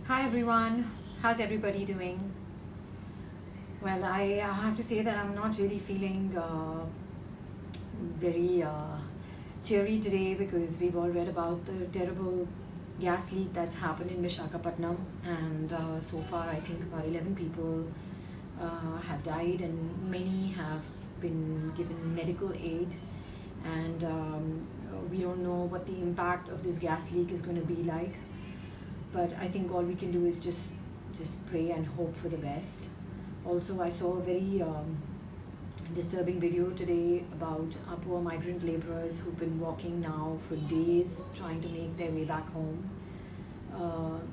Hi everyone, how's everybody doing? Well, I have to say that I'm not really feeling very cheery today because we've all read about the terrible gas leak that's happened in Visakhapatnam, and so far I think about 11 people have died and many have been given medical aid, and we don't know what the impact of this gas leak is going to be like. But I think all we can do is just pray and hope for the best. Also, I saw a very disturbing video today about our poor migrant laborers who've been walking now for days trying to make their way back home.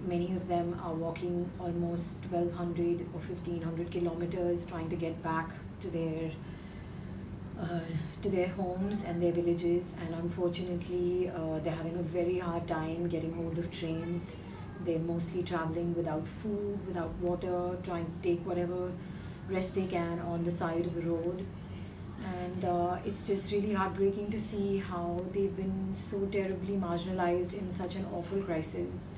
Many of them are walking almost 1200 or 1500 kilometers trying to get back to their homes and their villages, and unfortunately they're having a very hard time getting hold of trains. They're mostly traveling without food, without water, trying to take whatever rest they can on the side of the road. And it's just really heartbreaking to see how they've been so terribly marginalized in such an awful crisis.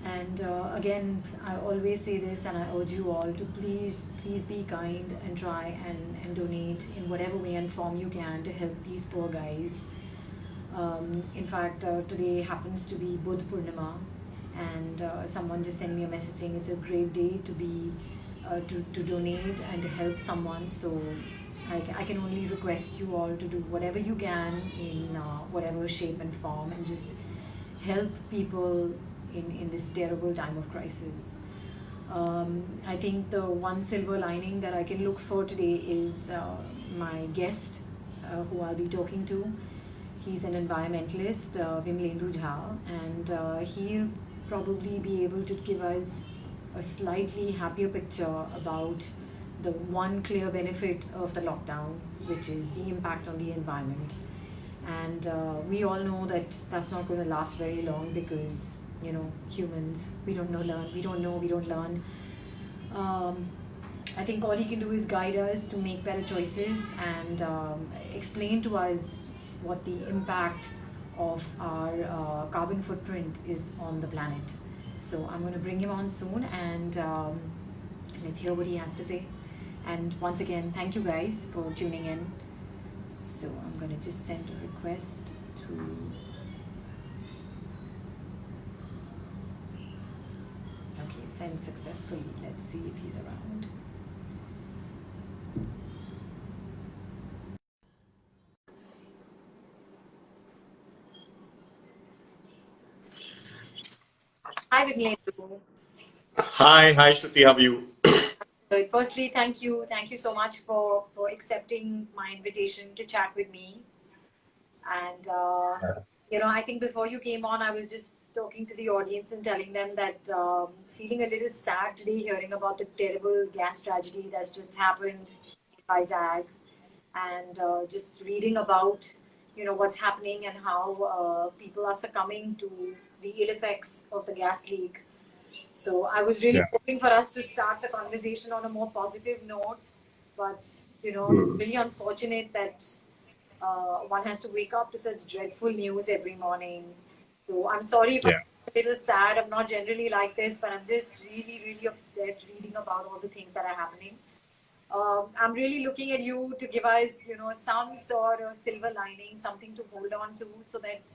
And again, I always say this, and I urge you all to please be kind and try and donate in whatever way and form you can to help these poor guys. In fact, today happens to be Budh Purnima, and someone just sent me a message saying it's a great day to be to donate and to help someone. So I can only request you all to do whatever you can in whatever shape and form, and just help people in this terrible time of crisis. I think the one silver lining that I can look for today is my guest who I'll be talking to. He's an environmentalist, Vimlendu Jha, and he'll probably be able to give us a slightly happier picture about the one clear benefit of the lockdown, which is the impact on the environment. And we all know that that's not going to last very long because, humans, we don't learn. I think all he can do is guide us to make better choices and explain to us what the impact of our carbon footprint is on the planet. So I'm going to bring him on soon, and let's hear what he has to say. And once again, thank you guys for tuning in. So I'm going to just send a request to... Okay, send successfully. Let's see if he's around. Hi, Vimlendu. Hi, Shruti, how are you? Firstly, thank you so much for accepting my invitation to chat with me. And I think before you came on, I was just talking to the audience and telling them that feeling a little sad today, hearing about the terrible gas tragedy that's just happened in Vizag, and just reading about what's happening and how people are succumbing to the ill effects of the gas leak. So I was really hoping for us to start the conversation on a more positive note, but really unfortunate that one has to wake up to such dreadful news every morning. So I'm sorry if I'm a little sad. I'm not generally like this, but I'm just really upset reading about all the things that are happening. I'm really looking at you to give us, some sort of silver lining, something to hold on to, so that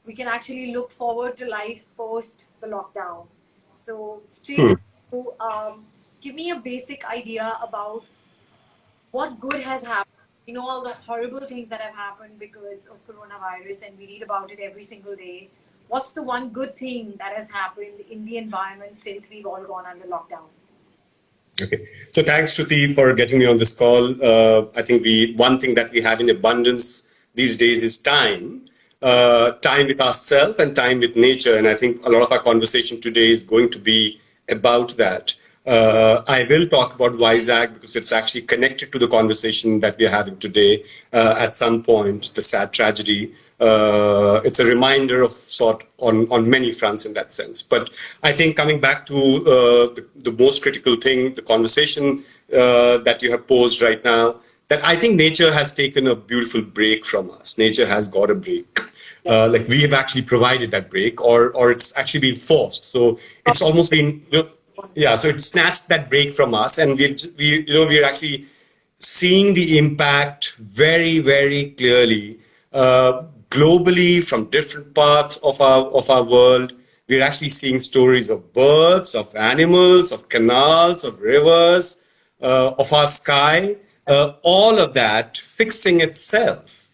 we can actually look forward to life post the lockdown. So straight to give me a basic idea about what good has happened. All the horrible things that have happened because of coronavirus, and we read about it every single day. What's the one good thing that has happened in the environment since we've all gone under lockdown? Okay, so thanks, Shruti, for getting me on this call. I think one thing that we have in abundance these days is time. Time with ourselves and time with nature. And I think a lot of our conversation today is going to be about that. I will talk about Vizag because it's actually connected to the conversation that we are having today at some point, the sad tragedy. It's a reminder of sort on many fronts in that sense. But I think coming back to the most critical thing, the conversation that you have posed right now, that I think nature has taken a beautiful break from us. Nature has got a break. Like we have actually provided that break, or it's actually been forced. So it's almost been, yeah. So it snatched that break from us, and we're actually seeing the impact very, very clearly globally from different parts of our world. We're actually seeing stories of birds, of animals, of canals, of rivers, of our sky, all of that fixing itself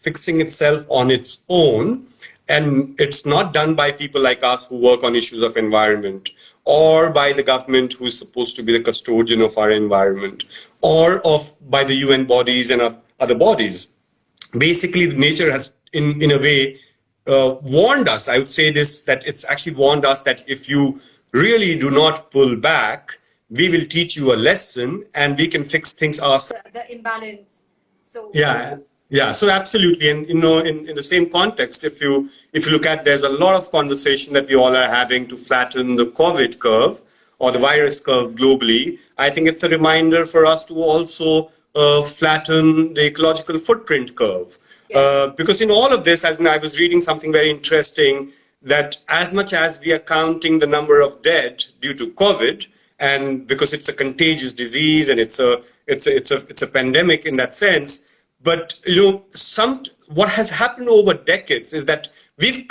on its own. And it's not done by people like us who work on issues of environment, or by the government who is supposed to be the custodian of our environment, or by the UN bodies and other bodies. Basically, nature has, in a way, warned us. I would say this, that it's actually warned us that if you really do not pull back, we will teach you a lesson and we can fix things ourselves. The imbalance. So Yeah, yeah. So absolutely, and in the same context, if you look at, there's a lot of conversation that we all are having to flatten the COVID curve or the virus curve globally. I think it's a reminder for us to also flatten the ecological footprint curve. Because in all of this, as I was reading something very interesting, that as much as we are counting the number of dead due to COVID, and because it's a contagious disease and it's a pandemic in that sense, but what has happened over decades is that we've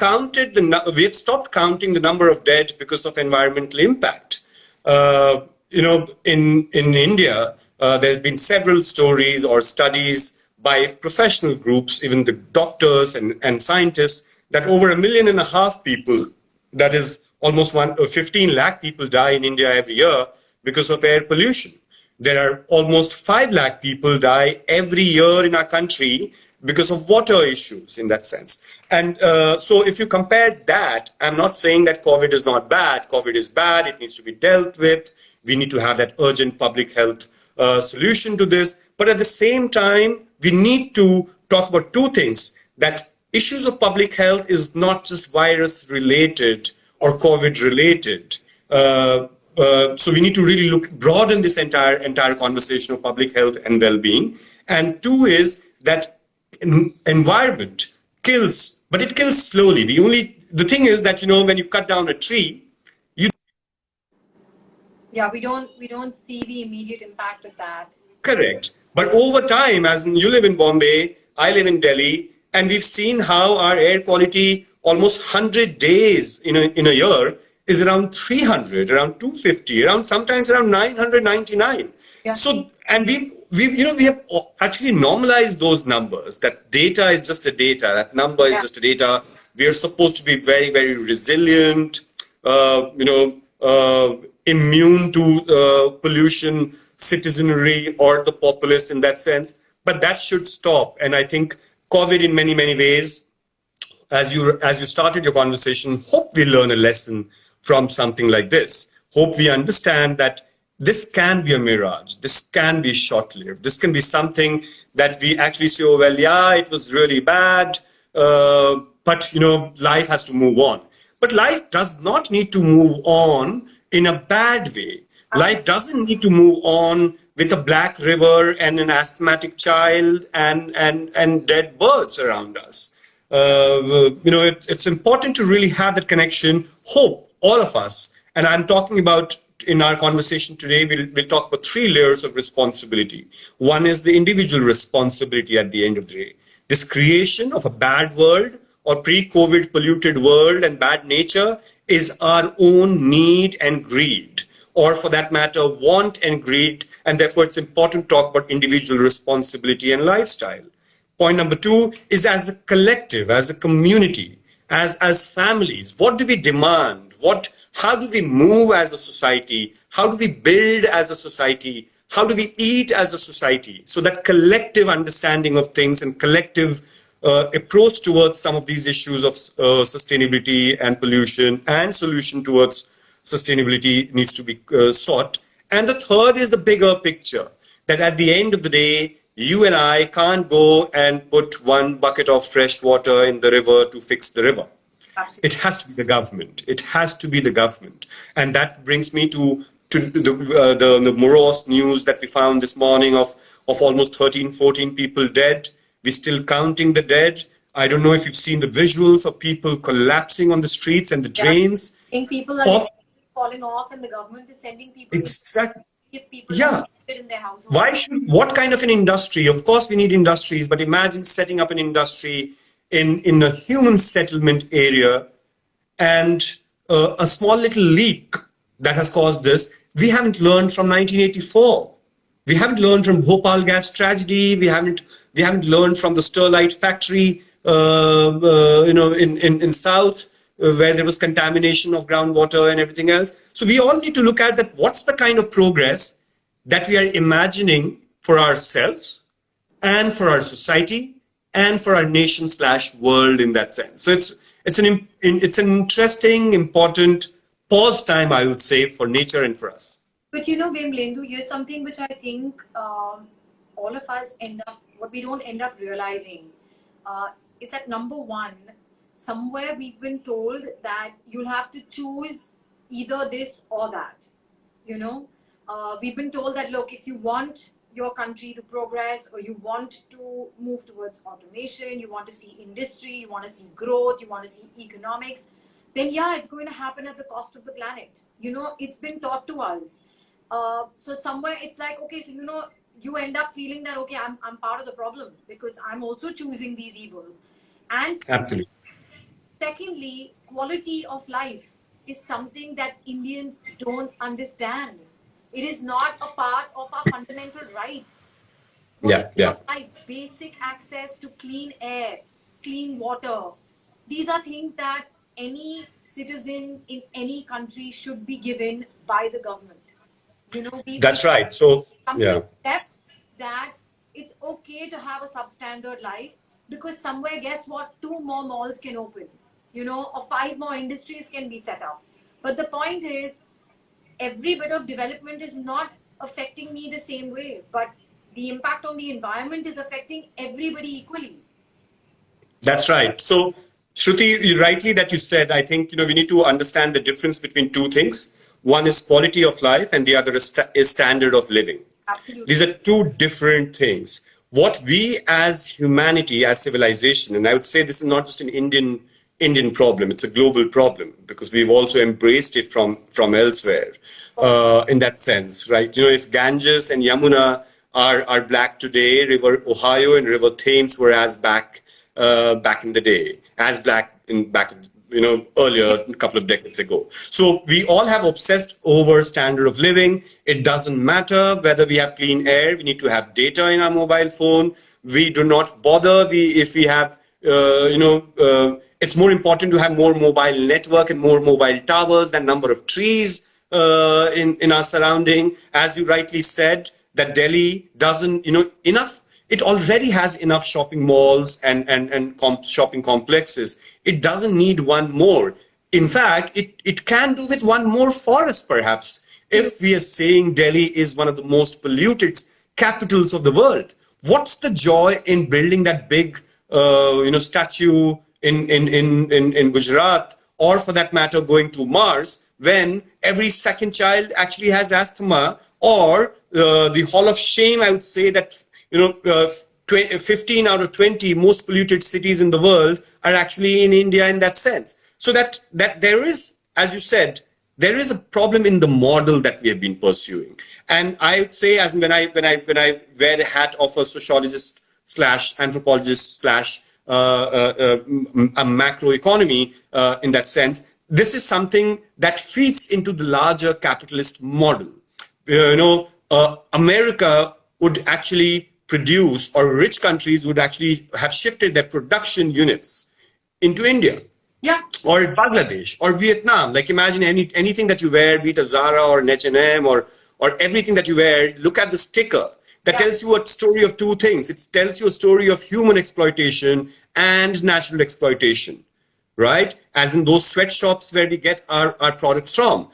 stopped counting the number of dead because of environmental impact. In India, there have been several stories or studies by professional groups, even the doctors and scientists, that over 1.5 million people, that is almost 15 lakh people, die in India every year because of air pollution. There are almost 5 lakh people die every year in our country because of water issues in that sense. And so if you compare that, I'm not saying that COVID is not bad. COVID is bad. It needs to be dealt with. We need to have that urgent public health solution to this. But at the same time, we need to talk about two things: that issues of public health is not just virus related or COVID related. So we need to really broaden this entire conversation of public health and well-being. And two is that environment kills, but it kills slowly. The thing is that, when you cut down a tree, yeah, we don't see the immediate impact of that. correct. But over time, as you live in Bombay, I live in Delhi, and we've seen how our air quality almost 100 days in a year is around 300, around 250, sometimes around 999. Yeah. So, and we have actually normalized those numbers. That data is just a data. That number is just a data. We are supposed to be very, very resilient, immune to pollution citizenry or the populace in that sense. But that should stop. And I think COVID, in many, many ways, as you started your conversation, hope we learn a lesson from something like this. Hope we understand that this can be a mirage. This can be short-lived. This can be something that we actually say, oh, well, yeah, it was really bad, but, life has to move on. But life does not need to move on in a bad way. Life doesn't need to move on with a black river and an asthmatic child and dead birds around us. It's important to really have that connection, hope, all of us. And I'm talking about, in our conversation today, we'll talk about 3 layers of responsibility. One is the individual responsibility at the end of the day. This creation of a bad world or pre-COVID polluted world and bad nature is our own need and greed, or for that matter, want and greed. And therefore, it's important to talk about individual responsibility and lifestyle. Point number 2 is, as a collective, as a community, as families, what do we demand? How do we move as a society? How do we build as a society? How do we eat as a society? So that collective understanding of things and collective approach towards some of these issues of sustainability and pollution and solution towards sustainability needs to be sought. And the third is the bigger picture, that at the end of the day, you and I can't go and put 1 bucket of fresh water in the river to fix the river. Absolutely. It has to be the government. It has to be the government. And that brings me to the morose news that we found this morning of almost 13, 14 people dead. We're still counting the dead. I don't know if you've seen the visuals of people collapsing on the streets and the Yeah. drains. I think people are Of falling off, and the government is sending people in exact, if people are yeah. affected in their household. Why should, what kind of an industry? Of course, we need industries, but imagine setting up an industry in a human settlement area and a small little leak that has caused this. We haven't learned from 1984. We haven't learned from Bhopal gas tragedy. We haven't learned from the Sterlite factory, in South, where there was contamination of groundwater and everything else. So we all need to look at that. What's the kind of progress that we are imagining for ourselves and for our society and for our nation slash world in that sense. So it's an interesting, important pause time, I would say, for nature and for us. But Vimlendu, here's something which I think all of us what we don't end up realizing is that number one, somewhere we've been told that you'll have to choose either this or that. We've been told that, look, if you want your country to progress, or you want to move towards automation, you want to see industry, you want to see growth, you want to see economics, then yeah, it's going to happen at the cost of the planet. It's been taught to us. So somewhere it's like, okay, so you end up feeling that, okay, I'm part of the problem because I'm also choosing these evils. And Absolutely. secondly, quality of life is something that Indians don't understand. It is not a part of our fundamental rights. Yeah, yeah. Life, basic access to clean air, clean water. These are things that any citizen in any country should be given by the government. That's right. So, yeah. Accept that it's okay to have a substandard life because somewhere, guess what? 2 more malls can open, or 5 more industries can be set up. But the point is, every bit of development is not affecting me the same way, but the impact on the environment is affecting everybody equally. That's right. So, Shruti, you rightly that you said, I think, we need to understand the difference between two things. One is quality of life and the other is standard of living. Absolutely. These are two different things. What we as humanity, as civilization, and I would say this is not just an Indian problem, it's a global problem because we've also embraced it from elsewhere in that sense, right? If Ganges and Yamuna are black today, River Ohio and River Thames were as back in the day, as black earlier, a couple of decades ago. So we all have obsessed over standard of living. It doesn't matter whether we have clean air. We need to have data in our mobile phone. We do not bother if we have, it's more important to have more mobile network and more mobile towers than number of trees in our surrounding. As you rightly said, that Delhi doesn't, enough. It already has enough shopping malls and shopping complexes. It doesn't need one more. In fact, it can do with one more forest, perhaps, if we are saying Delhi is one of the most polluted capitals of the world. What's the joy in building that big, statue in Gujarat, or for that matter, going to Mars, when every second child actually has asthma, or the Hall of Shame, I would say that 15 out of 20 most polluted cities in the world are actually in India in that sense. So that there is, as you said, there is a problem in the model that we have been pursuing. And I would say, as when I wear the hat of a sociologist slash anthropologist slash a macroeconomy in that sense, this is something that feeds into the larger capitalist model. America would actually produce, or rich countries would actually have shifted their production units into India. Yeah. Or Bangladesh or Vietnam. Like imagine anything that you wear, be it a Zara or an H&M or everything that you wear, look at the sticker. That tells you a story of two things. It tells you a story of human exploitation and natural exploitation, right? As in those sweatshops where we get our products from.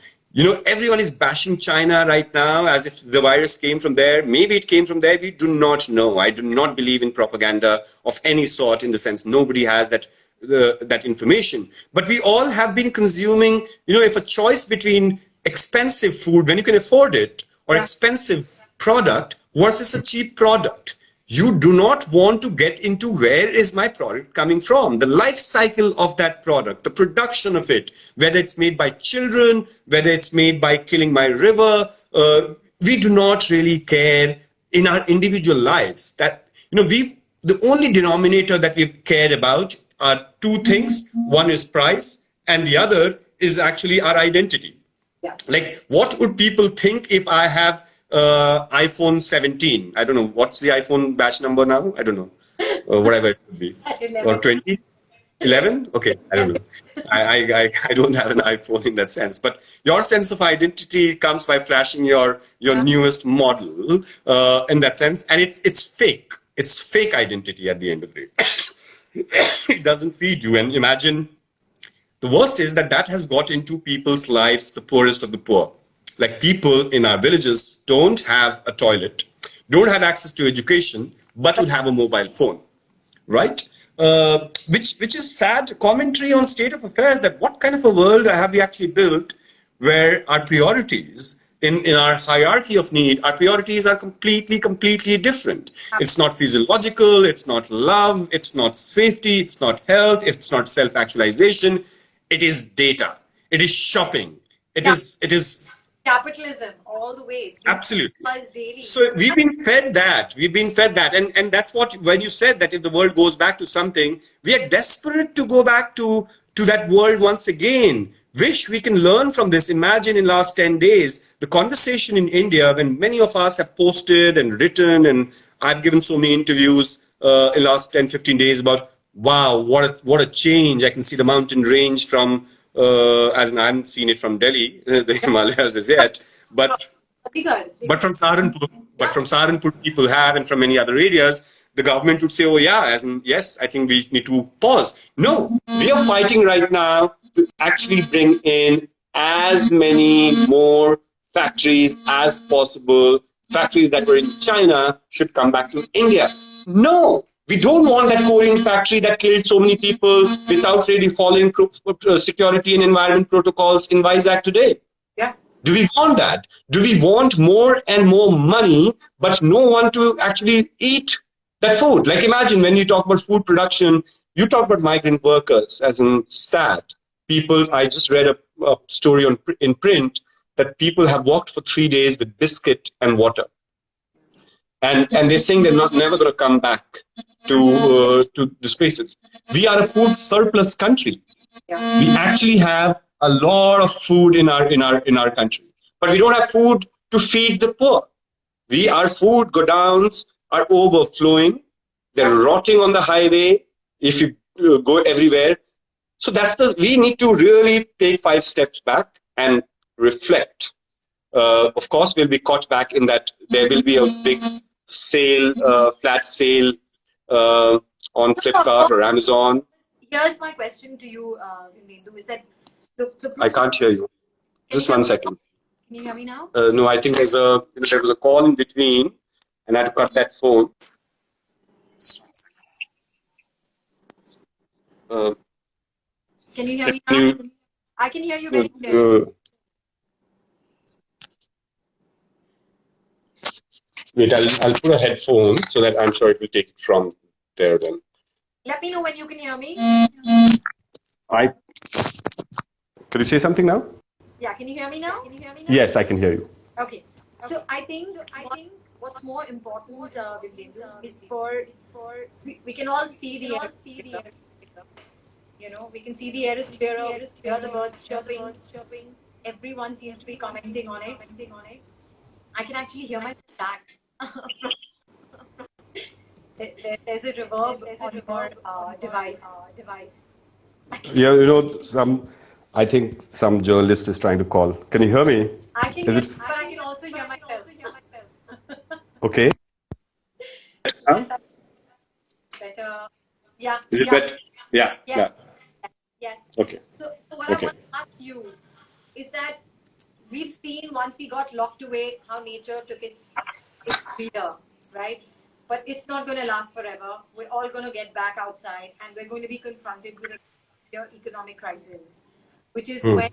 Everyone is bashing China right now as if the virus came from there. Maybe it came from there. We do not know. I do not believe in propaganda of any sort, in the sense nobody has that information. But we all have been consuming, if a choice between expensive food when you can afford it, or expensive product versus a cheap product. you do not want to get into where is my product coming from, the life cycle of that product, the production of it, whether it's made by children, whether it's made by killing my river. We do not really care in our individual lives that, the only denominator that we care about are two things. One is price, and the other is actually our identity. Yeah. Like, what would people think if I have iPhone 17? I don't know. What's the iPhone batch number now? I don't know. Whatever it would be. At Or 11. 20? 11? Okay, I don't know. I don't have an iPhone in that sense. But your sense of identity comes by flashing your Yeah. newest model in that sense. And it's fake. It's fake identity at the end of the day. It doesn't feed you. And imagine the worst is that has got into people's lives, the poorest of the poor. Like, people in our villages don't have a toilet, don't have access to education, but would have a mobile phone, right? Which is sad commentary on state of affairs, that what kind of a world have we actually built where our priorities in our hierarchy of need, our priorities are completely different. It's not physiological, it's not love, it's not safety, it's not health, it's not self-actualization. It is data. It is shopping. It is Capitalism all the way. It's absolutely. daily. So we've been fed that. And that's what, when you said that if the world goes back to something, we are desperate to go back to that world once again. Wish we can learn from this. Imagine in last 10 days, the conversation in India, when many of us have posted and written, and I've given so many interviews in last 10, 15 days about, wow, what a change. I can see the mountain range from, as in I haven't seen it from Delhi, the Himalayas as yet, but from Saharanpur, people have, and from many other areas, the government would say, oh yeah, as in, yes, I think we need to pause. No, we are fighting right now to actually bring in as many more factories as possible. Factories that were in China should come back to India. No, we don't want that Korean factory that killed so many people without really following security and environment protocols in Vizag today. Yeah. Do we want that? Do we want more and more money, but no one to actually eat that food? Like, imagine when you talk about food production, you talk about migrant workers, as in sad people. I just read a story in print that people have walked for 3 days with biscuit and water. And they're saying they're never going to come back to the spaces. We are a food surplus country. Yeah. We actually have a lot of food in our country, but we don't have food to feed the poor. Our food godowns are overflowing. They're rotting on the highway if you go everywhere. So we need to really take 5 steps back and reflect. Of course, we'll be caught back in that there will be a big sale, flat sale on Flipkart or Amazon. Here's my question to you, Vimlendu, is that I can't hear you. Just 1 second. Can you hear me now? No, I think there was a call in between, and I had to cut that phone. Can you hear me now? I can hear you very clearly. Wait, I'll put a headphone so that I'm sure it will take it from there then. Let me know when you can hear me. Could you say something now? Yeah, can you hear me now? Yes, I can hear you. Okay. So I think what's more important, Vimlendu, is we can all see the air. We can see the air is clearer, hear the birds chirping. Everyone seems to be commenting on it. I can actually hear my back. There's a reverb on your device. Yeah, I think some journalist is trying to call. Can you hear me? I can hear, but I can also hear myself. Okay. Better. Yeah. Is it better? Yeah. Yes. Okay. So what I want to ask you is that we've seen, once we got locked away, how nature took its breather, right? But it's not going to last forever. We're all going to get back outside, and we're going to be confronted with a economic crisis, which is when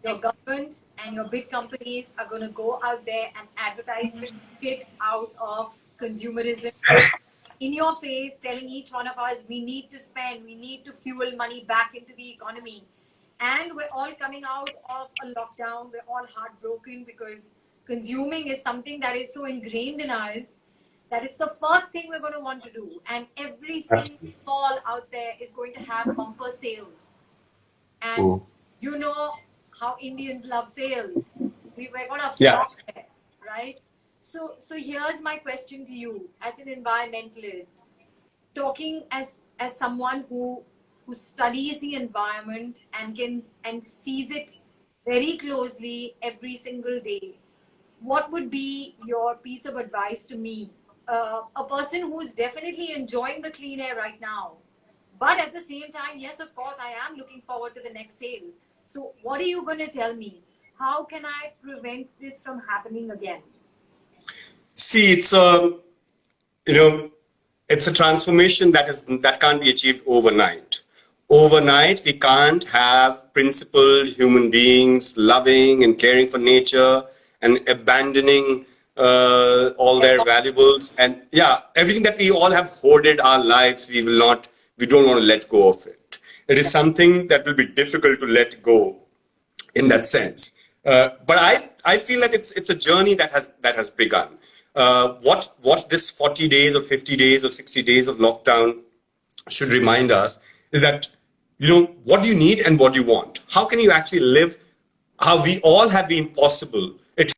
your government and your big companies are going to go out there and advertise the shit out of consumerism in your face telling each one of us we need to spend, we need to fuel money back into the economy. And we're all coming out of a lockdown. We're all heartbroken because consuming is something that is so ingrained in us that it's the first thing we're going to want to do. And every single Absolutely. stall out there is going to have bumper sales. And Mm. you know how Indians love sales. We're going to Yeah. flock there, right? So here's my question to you as an environmentalist, talking as someone who studies the environment and can and sees it very closely every single day. What would be your piece of advice to me, a person who is definitely enjoying the clean air right now, but at the same time, yes, of course, I am looking forward to the next sale. So what are you going to tell me? How can I prevent this from happening again? See, it's a you know it's a transformation that can't be achieved overnight. Overnight, we can't have principled human beings loving and caring for nature and abandoning all their valuables and yeah, everything that we all have hoarded our lives. We don't want to let go of it. It is something that will be difficult to let go in that sense. But I feel that it's a journey that has begun. What this 40 days or 50 days or 60 days of lockdown should remind us is that what do you need and what do you want. How can you actually live how we all have been possible? It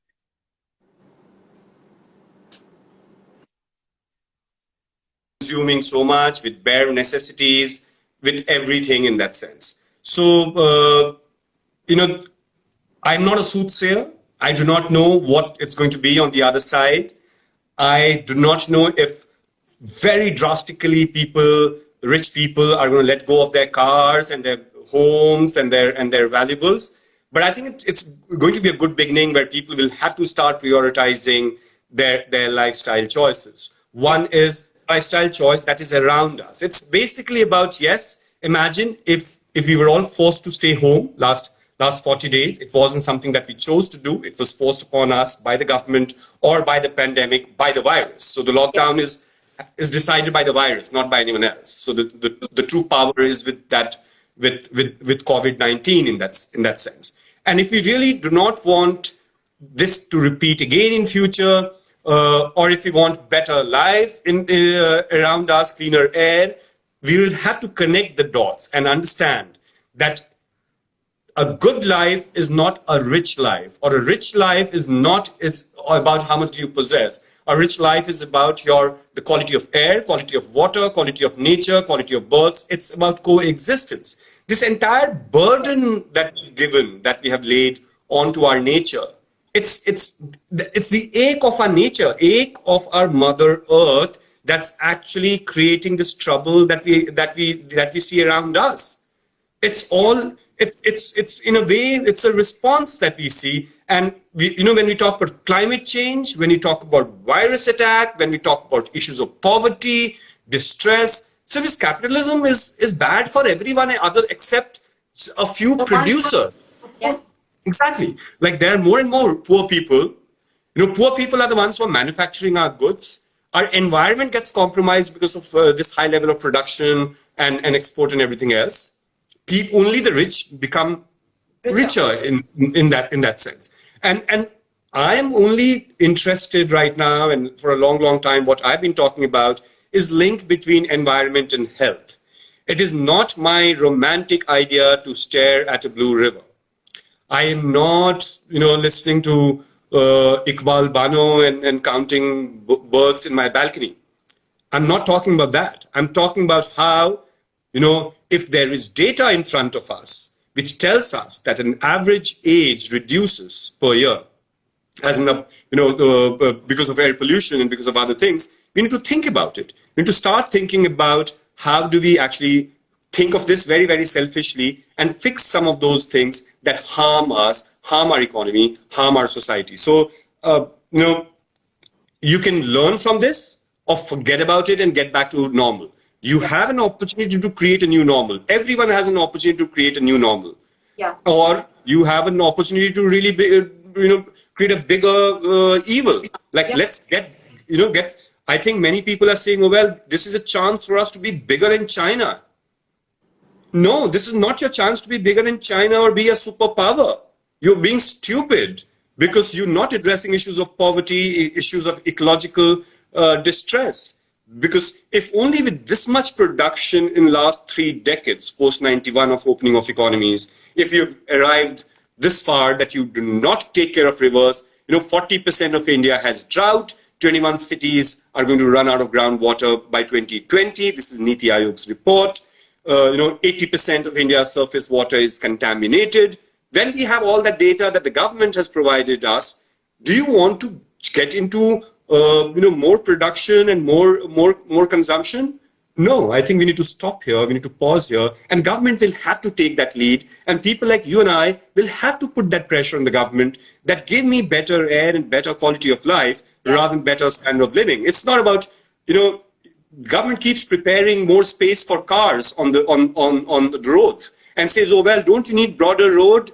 consuming so much with bare necessities, with everything in that sense. So you know I'm not a soothsayer. I do not know what it's going to be on the other side. I do not know if very drastically rich people are going to let go of their cars and their homes and their valuables. But I think it's going to be a good beginning where people will have to start prioritizing their lifestyle choices. One is lifestyle choice that is around us. It's basically about, yes, imagine if we were all forced to stay home last 40 days. It wasn't something that we chose to do. It was forced upon us by the government or by the pandemic, by the virus. So the Yeah. lockdown is decided by the virus, not by anyone else. So the true power is with that with COVID-19 in that sense. And if we really do not want this to repeat again in future, or if we want better life around us, cleaner air, we will have to connect the dots and understand that a good life is not a rich life, or a rich life is not it's about how much you possess. A rich life is about the quality of air, quality of water, quality of nature, quality of birds. It's about coexistence. This entire burden that we have laid onto our nature, it's the ache of our nature, ache of our mother earth, that's actually creating this trouble that we see around us. It's all it's in a way it's a response that we see. And when we talk about climate change, when we talk about virus attack, when we talk about issues of poverty, distress, so this capitalism is bad for everyone other except a few The one, producers. yes, Exactly. Like there are more and more poor people. Poor people are the ones who are manufacturing our goods. Our environment gets compromised because of this high level of production and export and everything else. Only the rich become richer. richer in that sense. And I am only interested right now, and for a long time, what I've been talking about is link between environment and health. It is not my romantic idea to stare at a blue river. I am not, listening to Iqbal Bano and counting birds in my balcony. I'm not talking about that. I'm talking about how, if there is data in front of us which tells us that an average age reduces per year, as in because of air pollution and because of other things, we need to think about it. We need to start thinking about how do we actually think of this very, very selfishly and fix some of those things that harm us, harm our economy, harm our society. So, you can learn from this or forget about it and get back to normal. You Yeah, have an opportunity to create a new normal. Everyone has an opportunity to create a new normal. yeah, Or you have an opportunity to really create a bigger evil. Like yeah, let's get I think many people are saying, oh, well, this is a chance for us to be bigger than China. No, this is not your chance to be bigger than China or be a superpower. You're being stupid because you're not addressing issues of poverty, issues of ecological distress. Because if only with this much production in last 3 decades, post 91 of opening of economies, if you've arrived this far that you do not take care of rivers, 40% of India has drought, 21 cities are going to run out of groundwater by 2020. This is Niti Aayog's report. 80% of India's surface water is contaminated. When we have all that data that the government has provided us, do you want to get into more production and more consumption? No, I think we need to stop here. We need to pause here, and government will have to take that lead. And people like you and I will have to put that pressure on the government that give me better air and better quality of life rather than better standard of living. It's not about government keeps preparing more space for cars on the roads and says, oh well, don't you need broader road?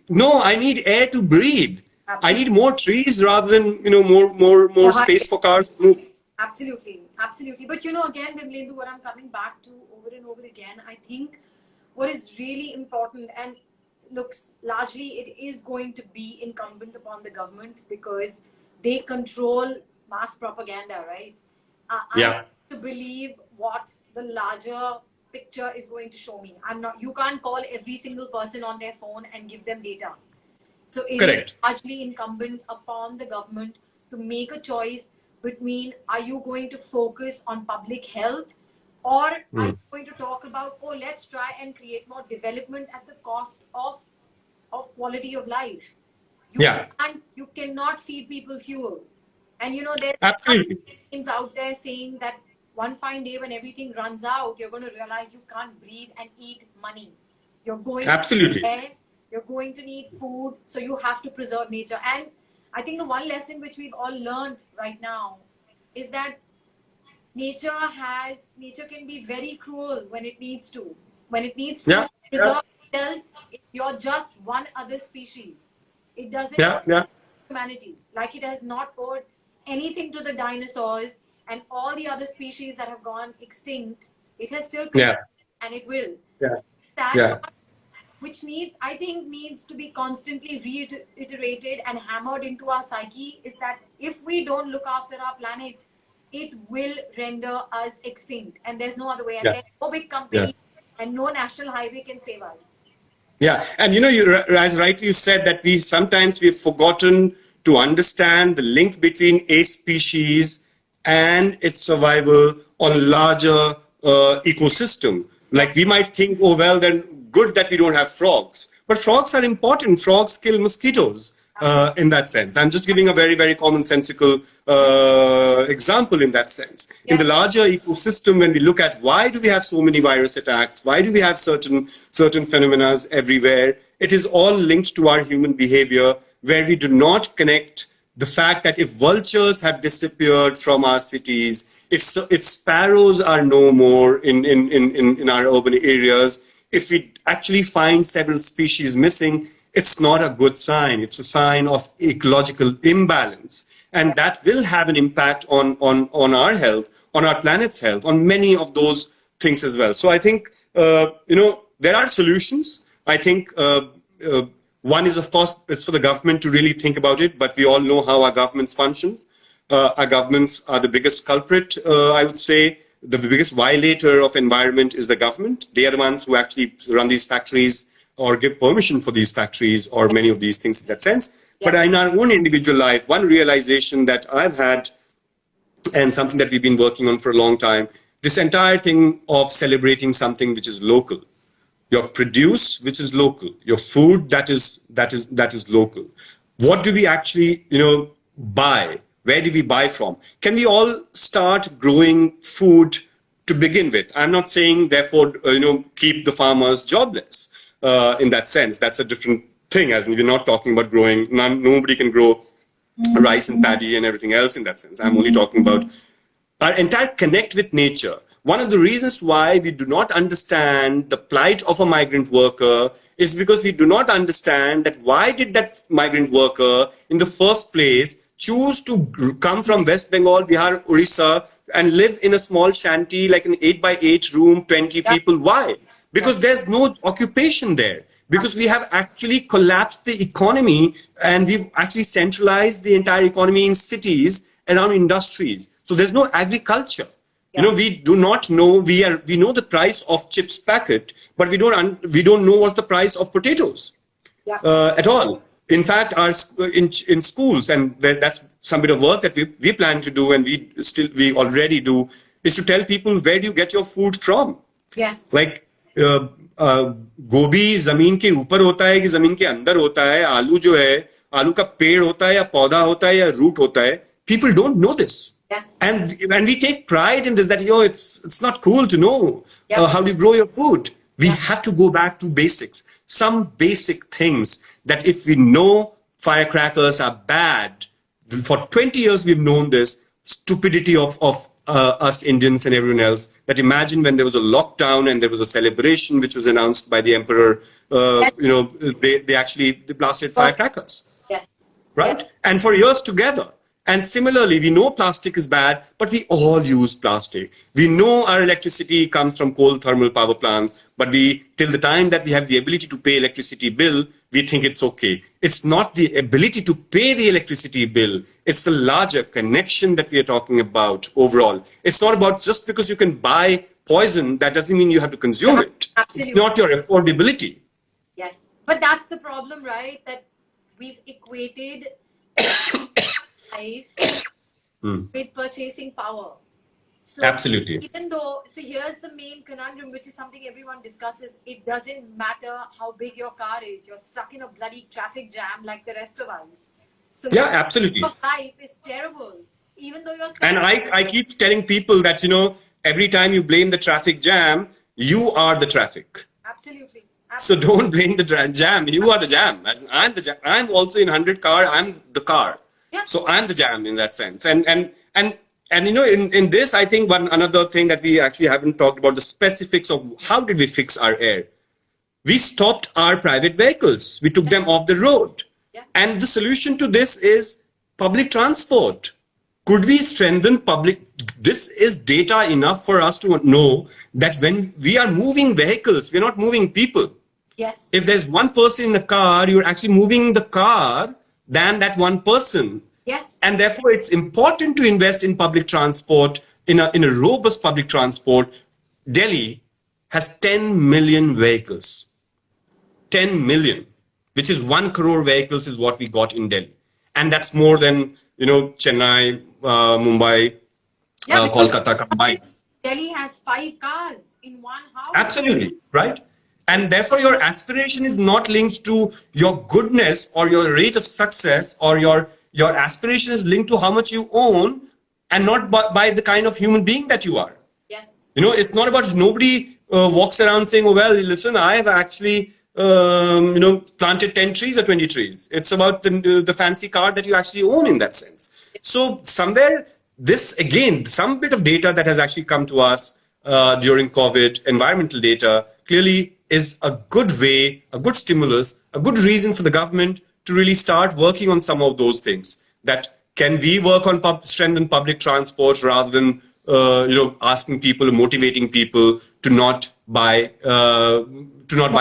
No, I need air to breathe. Absolutely. I need more trees rather than more space for cars to move. Absolutely. But again, Vimlendu, what I'm coming back to over and over again, I think what is really important, and looks largely it is going to be incumbent upon the government because they control mass propaganda, right? I have to believe what the larger picture is going to show me. You can't call every single person on their phone and give them data. So it is largely incumbent upon the government to make a choice between, are you going to focus on public health, or are you going to talk about, let's try and create more development at the cost of quality of life. You cannot feed people fuel. And there's things out there saying that one fine day when everything runs out, you're going to realize you can't breathe and eat money. You're going to need air, you're going to need food, so you have to preserve nature. And I think the one lesson which we've all learned right now is that nature can be very cruel when it needs to. When it needs to preserve itself, you're just one other species. It doesn't owe humanity. Like it has not owed anything to the dinosaurs and all the other species that have gone extinct. It has still and it will. Which I think needs to be constantly reiterated and hammered into our psyche, is that if we don't look after our planet, it will render us extinct. And there's no other way. And there's no big company and no national highway can save us. Yeah. And as rightly you said, that we've forgotten to understand the link between a species and its survival on a larger ecosystem. Like we might think, oh, well, then good that we don't have frogs. But frogs are important. Frogs kill mosquitoes in that sense. I'm just giving a very, very commonsensical example in that sense. In the larger ecosystem, when we look at why do we have so many virus attacks, why do we have certain phenomena everywhere, it is all linked to our human behavior, where we do not connect the fact that if vultures have disappeared from our cities, if sparrows are no more in our urban areas, if we actually find several species missing, it's not a good sign. It's a sign of ecological imbalance. And that will have an impact on our health, on our planet's health, on many of those things as well. So I think, there are solutions. I think one is, of course, it's for the government to really think about it, but we all know how our governments functions. Our governments are the biggest culprit, I would say. The biggest violator of environment is the government. They are the ones who actually run these factories or give permission for these factories or many of these things in that sense. But in our own individual life, one realization that I've had, and something that we've been working on for a long time, this entire thing of celebrating something which is local. Your produce, which is local. Your food that is local. What do we actually, buy? Where do we buy from? Can we all start growing food to begin with? I'm not saying, therefore, keep the farmers jobless in that sense. That's a different thing, as we're not talking about growing. Nobody can grow rice and paddy and everything else in that sense. I'm only talking about our entire connect with nature. One of the reasons why we do not understand the plight of a migrant worker is because we do not understand that why did that migrant worker in the first place choose to come from West Bengal, Bihar, Orissa, and live in a small shanty, like an 8 by 8 room, 20 Yeah. people. Why? Because Yeah. there's no occupation there. Because we have actually collapsed the economy and we've actually centralized the entire economy in cities around industries. So there's no agriculture. You know, Yeah. we do not know. We know the price of chips packet, but we don't know what's the price of potatoes Yeah. at all. In fact, in schools, and that's some bit of work that we plan to do, and we already do, is to tell people, where do you get your food from? Yes. Like गोभी जमीन के ऊपर होता है कि जमीन के अंदर होता है, आलू जो है, आलू का पेड़ होता है या पौधा होता है या रूट होता है. People don't know this. Yes. And we take pride in this, that it's not cool to know Yeah. how do you grow your food. We Yeah. have to go back to basics, some basic things that if we know firecrackers are bad, for 20 years we've known this stupidity of us Indians and everyone else, that imagine when there was a lockdown and there was a celebration which was announced by the emperor, Yes. they blasted firecrackers, Yes. right? Yes. And for years together. And similarly, we know plastic is bad, but we all use plastic. We know our electricity comes from coal thermal power plants, but till the time that we have the ability to pay electricity bill, we think it's okay. It's not the ability to pay the electricity bill. It's the larger connection that we are talking about overall. It's not about just because you can buy poison, that doesn't mean you have to consume it. Absolutely. It's not your affordability. Yes. But that's the problem, right? That we've equated life with purchasing power. So Absolutely. so here's the main conundrum, which is something everyone discusses. It doesn't matter how big your car is. You're stuck in a bloody traffic jam like the rest of us. So Yeah, your absolutely. of life is terrible, even though you're And stuck. I keep telling people that, every time you blame the traffic jam, you are the traffic. Absolutely. So don't blame the jam. You are the jam. As in, I'm the jam. I'm also in 100 car. I'm the car. Yeah. So I'm the jam in that sense. And in this, I think another thing that we actually haven't talked about, the specifics of how did we fix our air. We stopped our private vehicles. We took them off the road. Yeah. And the solution to this is public transport. Could we strengthen public? This is data enough for us to know that when we are moving vehicles, we're not moving people. Yes. If there's one person in the car, you're actually moving the car than that one person. Yes. And therefore, it's important to invest in public transport, in a robust public transport. Delhi has 10 million vehicles. 10 million, which is 1 crore vehicles is what we got in Delhi. And that's more than, Chennai, Mumbai, Yeah, because Kolkata combined. Delhi has 5 cars in one house. Absolutely, right? And therefore, your aspiration is not linked to your goodness or your rate of success, or your aspiration is linked to how much you own, and not by the kind of human being that you are. Yes. It's not about, nobody walks around saying, oh, well, listen, I have actually, planted 10 trees or 20 trees. It's about the fancy car that you actually own in that sense. So somewhere, this, again, some bit of data that has actually come to us during COVID, environmental data, clearly is a good way, a good stimulus, a good reason for the government to really start working on some of those things. That can we work on strengthen public transport rather than asking people, motivating people to not buy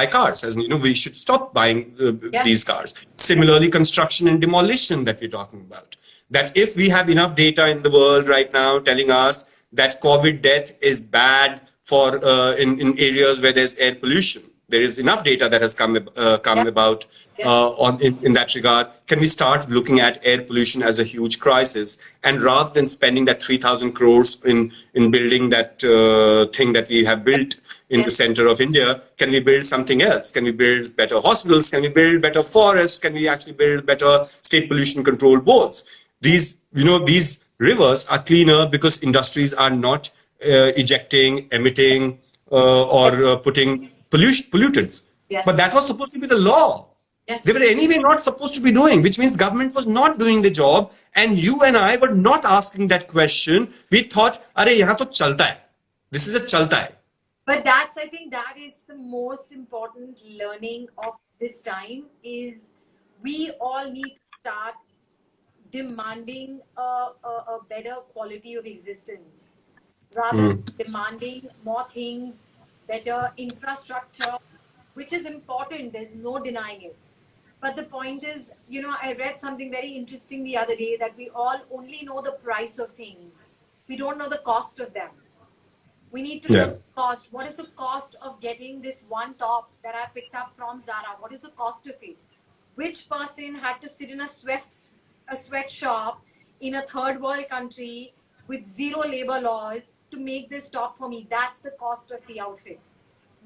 cars. As we should stop buying Yes. these cars. Similarly, construction and demolition that we're talking about. That if we have enough data in the world right now telling us that COVID death is bad for in areas where there's air pollution, there is enough data that has come about in that regard. Can we start looking at air pollution as a huge crisis, and rather than spending that 3,000 crores in building that thing that we have built in the center of India, can we build something else? Can we build better hospitals? Can we build better forests? Can we actually build better state pollution control boards? These rivers are cleaner because industries are not emitting or putting pollutants. Yes. But that was supposed to be the law. Yes. They were anyway not supposed to be doing, which means government was not doing the job, and you and I were not asking that question. We thought, "Arey, yahan to chalta hai. This is a chalta hai." But I think that is the most important learning of this time, is we all need to start demanding a better quality of existence, rather demanding more things, better infrastructure, which is important. There's no denying it. But the point is, I read something very interesting the other day that we all only know the price of things. We don't know the cost of them. We need to know Yeah. the cost. What is the cost of getting this one top that I picked up from Zara? What is the cost of it? Which person had to sit in a sweatshop in a third world country with zero labor laws to make this top for me? That's the cost of the outfit,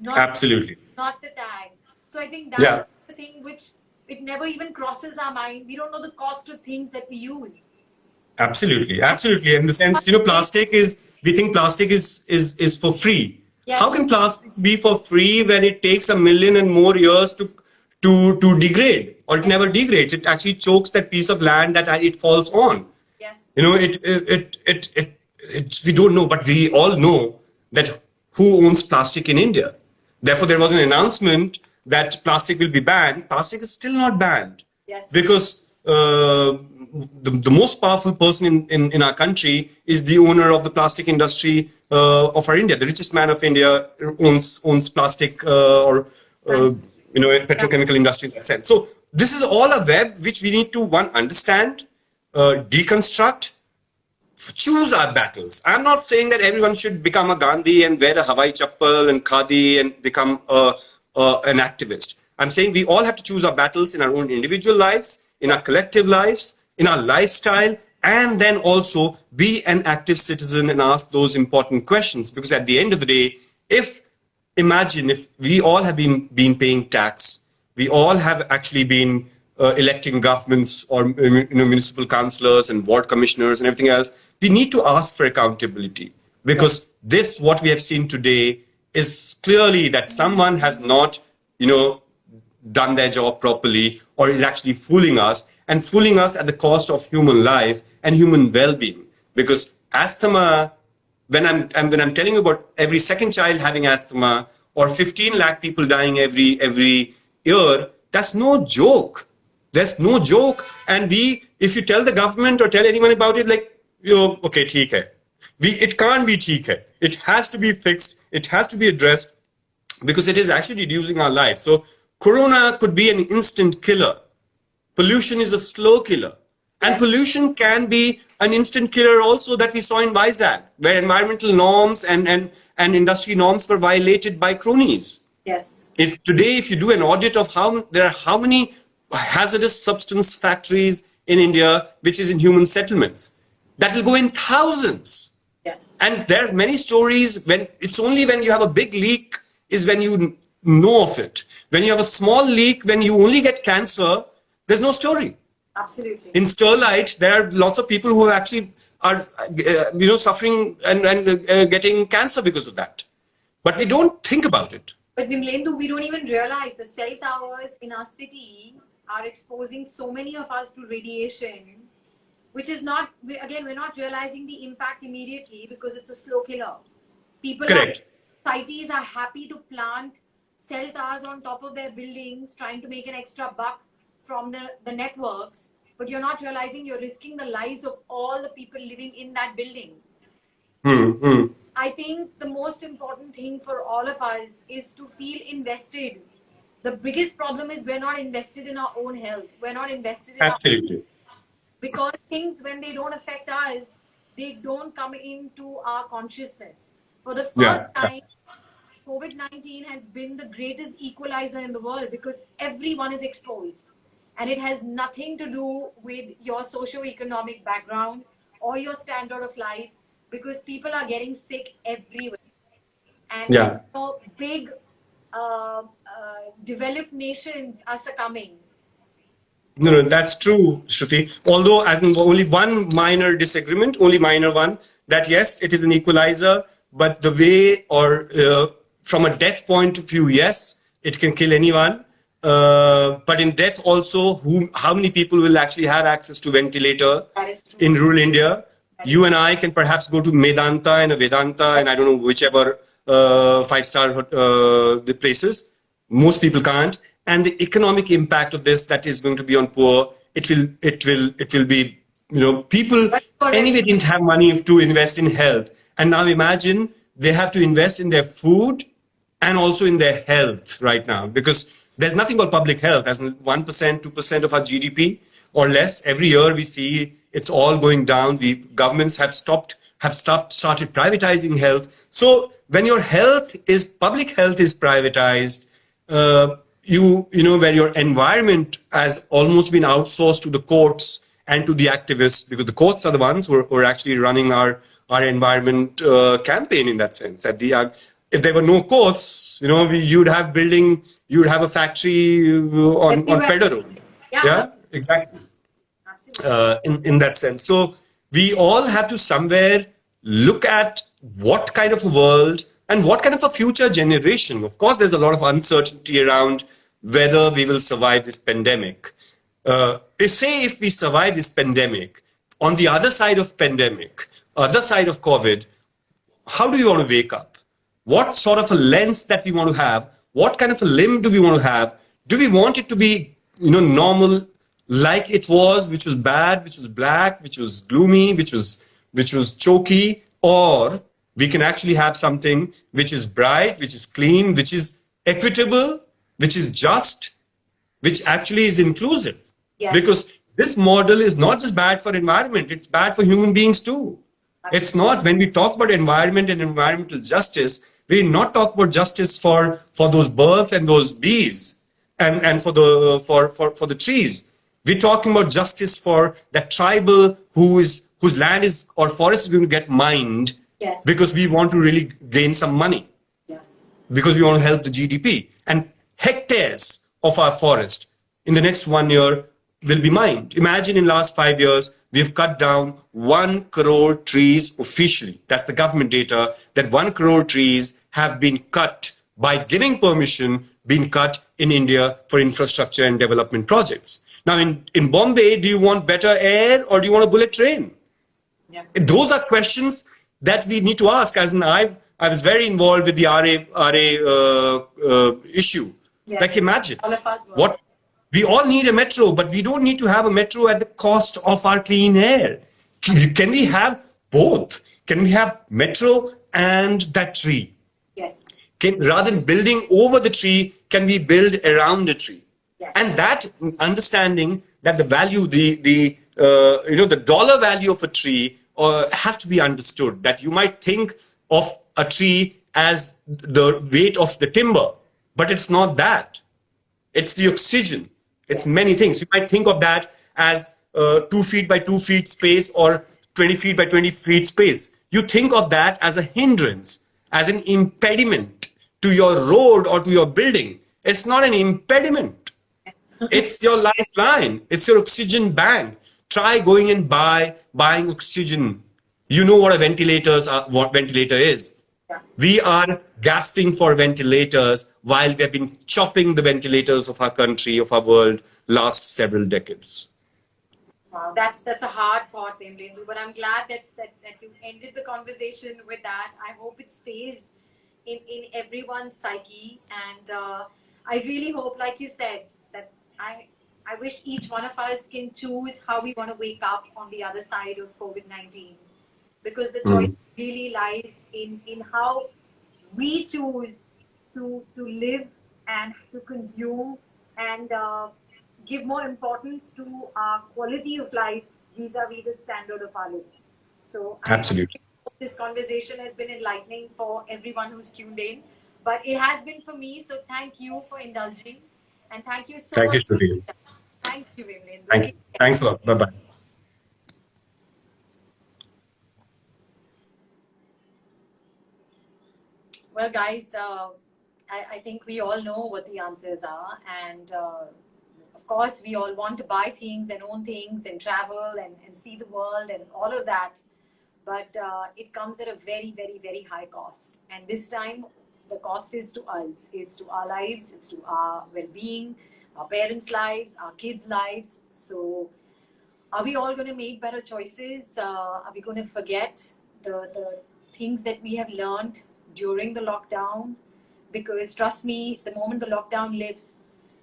not Absolutely. not the tag. So I think that's Yeah. the thing which it never even crosses our mind. We don't know the cost of things that we use. Absolutely, And absolutely. In the sense, plastic is, we think plastic is for free. How yes, can plastic be for free when it takes a million and more years to degrade, or it yes, never degrades? It actually chokes that piece of land that it falls on. yes, We don't know, but we all know that who owns plastic in India. Therefore, there was an announcement that plastic will be banned. Plastic is still not banned yes, because the most powerful person in our country is the owner of the plastic industry of our India. The richest man of India owns plastic or and petrochemical industry in that sense. So this is all a web which we need to one understand, deconstruct, choose our battles. I'm not saying that everyone should become a Gandhi and wear a Hawaii chappal and khadi and become an activist. I'm saying we all have to choose our battles in our own individual lives, in our collective lives, in our lifestyle, and then also be an active citizen and ask those important questions. Because at the end of the day, imagine if we all have been paying tax, we all have actually been electing governments or municipal councillors and ward commissioners and everything else. We need to ask for accountability, because this what we have seen today is clearly that someone has not done their job properly, or is actually fooling us, and fooling us at the cost of human life and human well-being. Because asthma, when I'm telling you about every second child having asthma, or 15 lakh people dying every year, that's no joke. There's no joke. And if you tell the government or tell anyone about it, like, okay, theek hai. It can't be theek hai. It has to be fixed. It has to be addressed, because it is actually reducing our lives. So corona could be an instant killer. Pollution is a slow killer. And yes, pollution can be an instant killer also, that we saw in Vizag, where environmental norms and industry norms were violated by cronies. yes, If you do an audit of how many hazardous substance factories in India, which is in human settlements, that will go in thousands. yes. And there are many stories when it's only when you have a big leak is when you know of it. When you have a small leak, when you only get cancer, there's no story. Absolutely. In Sterlite, there are lots of people who actually are, suffering and getting cancer because of that. But we don't think about it. But Vimlendu, we don't even realize the cell towers in our city are exposing so many of us to radiation, which is not, we're not realizing the impact immediately because it's a slow killer. Correct. Societies are happy to plant cell towers on top of their buildings, trying to make an extra buck from the networks, but you're not realizing you're risking the lives of all the people living in that building. I think the most important thing for all of us is to feel invested. The biggest problem is we're not invested in our own health. We're not invested in Absolutely. because things, when they don't affect us, they don't come into our consciousness. For the Yeah. first time, COVID-19 has been the greatest equalizer in the world because everyone is exposed. And it has nothing to do with your socio-economic background or your standard of life, because people are getting sick everywhere. And Yeah. big developed nations are succumbing. No, that's true, Shruti. Although, as in only one minor disagreement, only minor one, that yes, it is an equalizer, but the way, or from a death point of view, yes, it can kill anyone. But in death also, how many people will actually have access to ventilator That is true. in rural India? You and I can perhaps go to Medanta and a Vedanta and I don't know, whichever five-star the places. Most people can't. And the economic impact of this that is going to be on poor, it will be People But already, anyway didn't have money to invest in health. And now imagine they have to invest in their food and also in their health right now, because there's nothing called public health. As in 1%, 2% of our GDP or less. Every year we see it's all going down. The governments started privatizing health. So when your public health is privatized, where your environment has almost been outsourced to the courts and to the activists, because the courts are the ones who are actually running our environment campaign in that sense. If there were no courts, you'd have a factory on everywhere. Pedro. Yeah, Yeah, exactly. absolutely. In that sense. So we all have to somewhere look at what kind of a world and what kind of a future generation. Of course, there's a lot of uncertainty around whether we will survive this pandemic. Say if we survive this pandemic, on the other side of pandemic, other side of COVID, how do you want to wake up? What sort of a lens that we want to have? What kind of a limb do we want to have? Do we want it to be, normal like it was, which was bad, which was black, which was gloomy, which was choky, or we can actually have something which is bright, which is clean, which is equitable, which is just, which actually is inclusive. Yes, Because this model is not just bad for environment, it's bad for human beings too. It's not, when we talk about environment and environmental justice, we not talk about justice for those birds and those bees and for the trees. We're talking about justice for that tribal whose land is or forest is going to get mined yes, because we want to really gain some money, yes, because we want to help the GDP. And hectares of our forest in the next 1 year will be mined. Imagine in last 5 years, we've cut down 1 crore trees officially. That's the government data, that 1 crore trees have been cut by giving permission, been cut in India for infrastructure and development projects. Now in Bombay, do you want better air or do you want a bullet train? yeah, Those are questions that we need to ask. As in, I was very involved with the RA issue. yes. Like, imagine All of us were. what we all need a metro, but we don't need to have a metro at the cost of our clean air. Can we have both? Can we have metro and that tree? Yes, Rather than building over the tree, can we build around the tree? yes, And that understanding that the value, the dollar value of a tree has to be understood. That you might think of a tree as the weight of the timber, but it's not that. It's the oxygen. It's many things. You might think of that as 2 feet by 2 feet space or 20 feet by 20 feet space. You think of that as a hindrance, as an impediment to your road or to your building. It's not an impediment. It's your lifeline. It's your oxygen bank. Try going and buying oxygen. You know what what ventilator is. yeah. We are gasping for ventilators while we have been chopping the ventilators of our country, of our world, last several decades. Wow, that's a hard thought, Vimlendu, but I'm glad that you ended the conversation with that. I hope it stays in everyone's psyche, and I really hope, like you said, that I wish each one of us can choose how we want to wake up on the other side of COVID-19, because the choice really lies in how we choose to live and to consume and give more importance to our quality of life vis-a-vis the standard of our living. So I Absolutely. hope this conversation has been enlightening for everyone who's tuned in, but it has been for me. So thank you for indulging, and thank you so Thank you, much. Shruti. Thank you, Vimlendu. Thank you. Thanks a lot. Bye bye. Well, guys, I think we all know what the answers are. And of course, we all want to buy things and own things and travel and see the world and all of that. But it comes at a very, very, very high cost. And this time, the cost is to us. It's to our lives, it's to our well being, our parents' lives, our kids' lives. So, are we all going to make better choices? Are we going to forget the things that we have learned during the lockdown? Because trust me, the moment the lockdown lifts,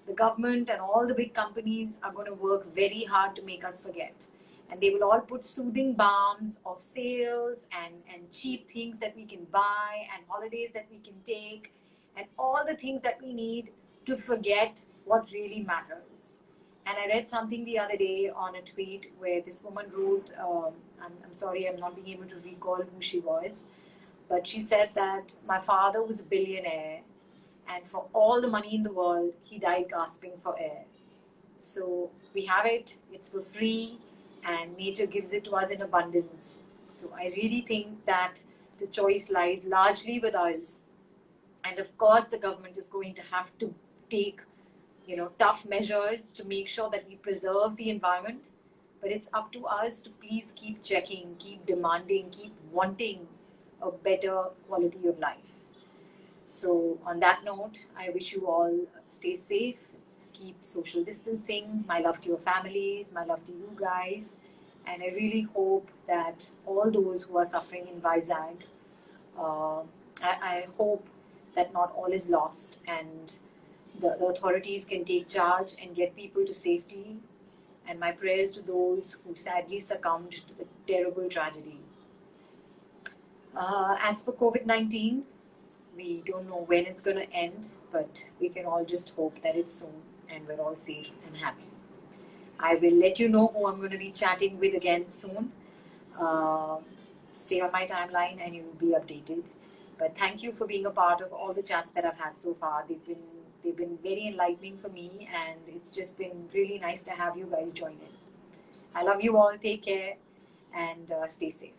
the government and all the big companies are going to work very hard to make us forget. And they will all put soothing balms of sales and cheap things that we can buy and holidays that we can take and all the things that we need to forget what really matters. And I read something the other day on a tweet where this woman wrote, I'm sorry, I'm not being able to recall who she was, but she said that my father was a billionaire, and for all the money in the world, he died gasping for air. So we have it, it's for free, and nature gives it to us in abundance. So I really think that the choice lies largely with us. And of course, the government is going to have to take tough measures to make sure that we preserve the environment. But it's up to us to please keep checking, keep demanding, keep wanting a better quality of life. So, on that note, I wish you all stay safe, keep social distancing. My love to your families, my love to you guys. And I really hope that all those who are suffering in Vizag, uh, I hope that not all is lost and the authorities can take charge and get people to safety. And my prayers to those who sadly succumbed to the terrible tragedy. As for COVID-19, we don't know when it's going to end, but we can all just hope that it's soon and we're all safe and happy. I will let you know who I'm going to be chatting with again soon. Uh, Stay on my timeline and you will be updated. But thank you for being a part of all the chats that I've had so far. They've been very enlightening for me, and it's just been really nice to have you guys join in. I love you all. Take care and stay safe.